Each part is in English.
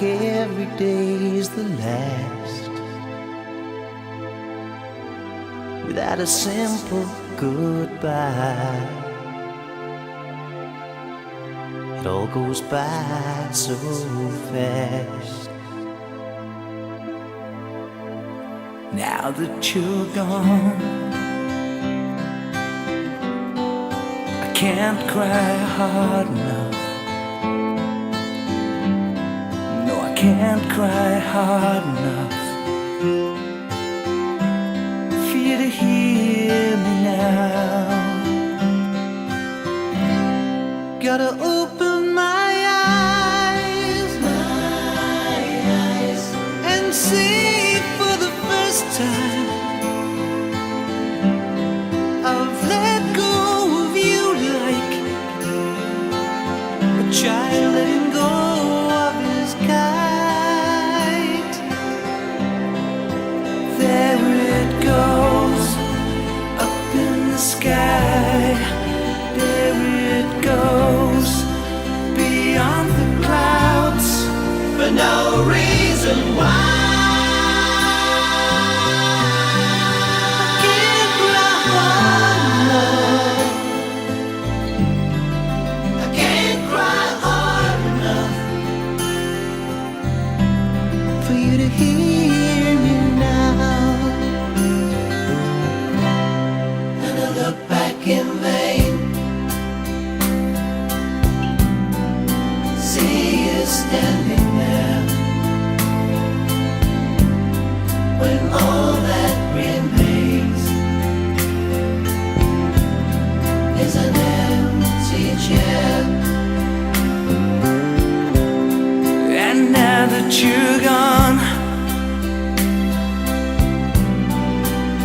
like every day's the last, without a simple goodbye. It all goes by so fast. Now that you're gone, I can't cry hard enough. No, I can't cry hard enough for you to hear me now. Gotta open my eyes and see for the first time I've let go of you like a child letting go of his kite. There it goes, up in the sky. There it goes, beyond the clouds, for no reason why. For you to hear me now, and I look back in vain, see you standing there, when all that remains is an empty chair. And now that you're gone,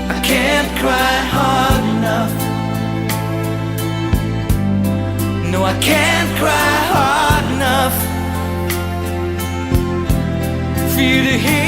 I can't cry hard enough. No, I can't cry hard enough for you to hear